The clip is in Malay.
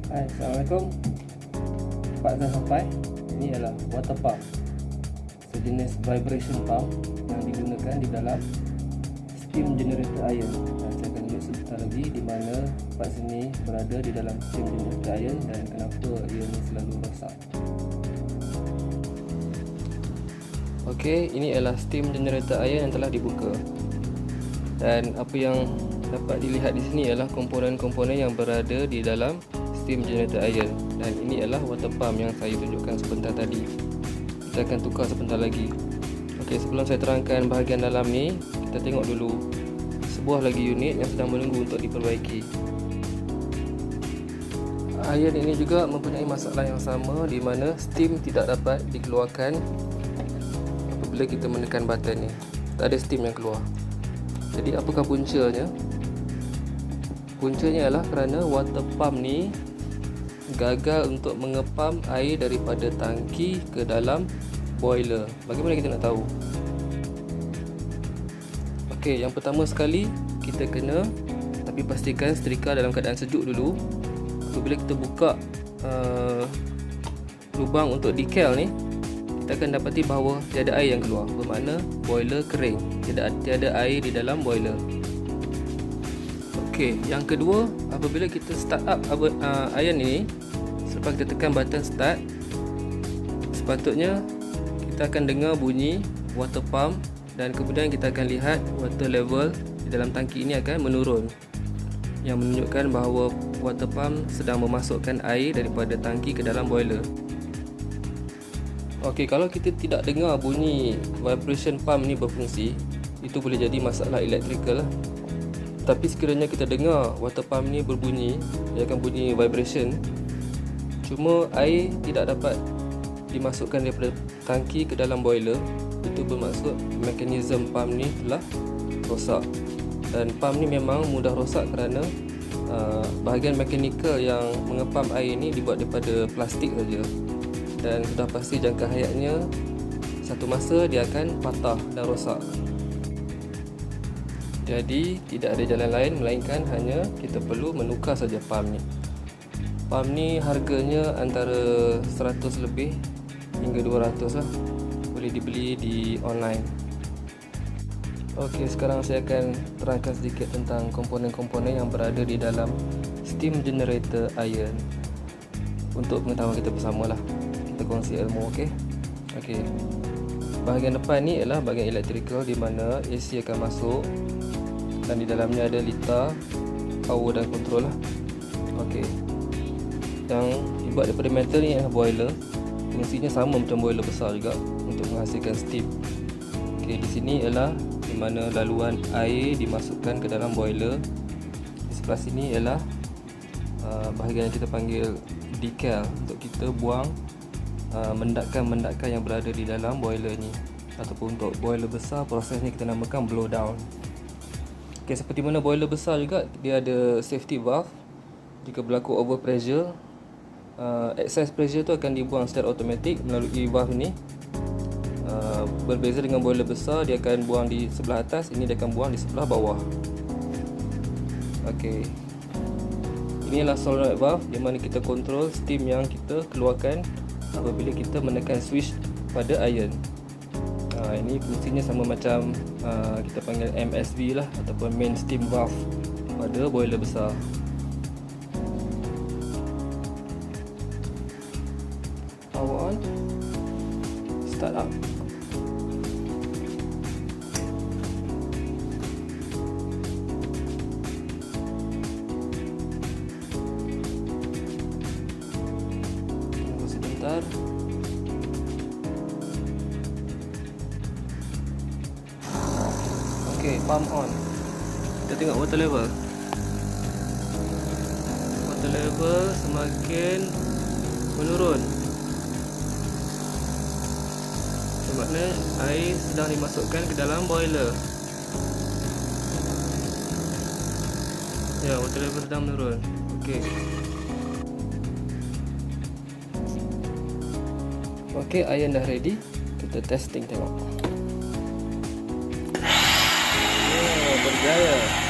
Hai, Assalamualaikum. Pak dah sampai. Ini adalah water pump, sejenis vibration pump yang digunakan di dalam steam generator iron. Saya akan tunjuk sebentar lagi di mana part sini berada di dalam steam generator iron dan kenapa ia ni selalu rosak. Okey, ini adalah steam generator iron yang telah dibuka. Dan apa yang dapat dilihat di sini ialah komponen-komponen yang berada di dalam steam generator iron, dan ini adalah water pump yang saya tunjukkan sebentar tadi. Kita akan tukar sebentar lagi. Okey, sebelum saya terangkan bahagian dalam ni, kita tengok dulu sebuah lagi unit yang sedang menunggu untuk diperbaiki. Iron ini juga mempunyai masalah yang sama, di mana steam tidak dapat dikeluarkan apabila kita menekan button ni. Tak ada steam yang keluar. Jadi apakah puncanya? Puncanya adalah kerana water pump ni gagal untuk mengepam air daripada tangki ke dalam boiler. Bagaimana kita nak tahu? Okey, yang pertama sekali kita kena pastikan setrika dalam keadaan sejuk dulu. Apabila kita buka lubang untuk decal ni, kita akan dapati bahawa tiada air yang keluar, bermakna boiler kering, tiada air di dalam boiler. Okey, yang kedua, apabila kita start up iron ini, selepas kita tekan button start, sepatutnya kita akan dengar bunyi water pump, dan kemudian kita akan lihat water level di dalam tangki ini akan menurun, yang menunjukkan bahawa water pump sedang memasukkan air daripada tangki ke dalam boiler. Okey, kalau kita tidak dengar bunyi vibration pump ni berfungsi, itu boleh jadi masalah elektrikal lah. Tapi sekiranya kita dengar water pump ni berbunyi, dia akan bunyi vibration, cuma air tidak dapat dimasukkan daripada tangki ke dalam boiler, itu bermaksud mekanisme pump ni telah rosak. Dan pump ni memang mudah rosak kerana bahagian mekanikal yang mengepam air ni dibuat daripada plastik saja, dan sudah pasti jangka hayatnya satu masa dia akan patah dan rosak. Jadi tidak ada jalan lain melainkan hanya kita perlu menukar saja pump ni. Pump ni harganya antara 100 lebih hingga 200 lah. Boleh dibeli di online. Okey, sekarang saya akan terangkan sedikit tentang komponen-komponen yang berada di dalam steam generator iron, untuk pengetahuan kita bersama lah. Kita kongsi ilmu, okey. Okey. Bahagian depan ni ialah bahagian elektrikal, di mana AC akan masuk, dan di dalamnya ada litar, power dan control lah. Okey. Yang dibuat daripada metal ni adalah boiler. Fungsinya sama macam boiler besar juga, untuk menghasilkan steam. Okey, di sini ialah di mana laluan air dimasukkan ke dalam boiler. Di sebelah sini ialah bahagian yang kita panggil decal, untuk kita buang mendakan-mendakan yang berada di dalam boiler ni, ataupun untuk boiler besar proses ni kita namakan blow down. Okay, seperti mana boiler besar juga, dia ada safety valve. Jika berlaku over pressure, excess pressure tu akan dibuang secara automatik melalui valve ni. Berbeza dengan boiler besar, dia akan buang di sebelah atas, ini dia akan buang di sebelah bawah. Okey, ini adalah solenoid valve, di mana kita kontrol steam yang kita keluarkan apabila kita menekan switch pada iron. Ini fungsinya sama macam kita panggil MSV lah, ataupun main steam valve pada boiler besar. Power on, start up. Tunggu sebentar. Okay, pump on. Kita tengok water level. Water level semakin menurun, bermakna air sedang dimasukkan ke dalam boiler. Ya, water level sedang menurun. Okey. Okey, iron dah ready. Kita testing tengok. Berjaya.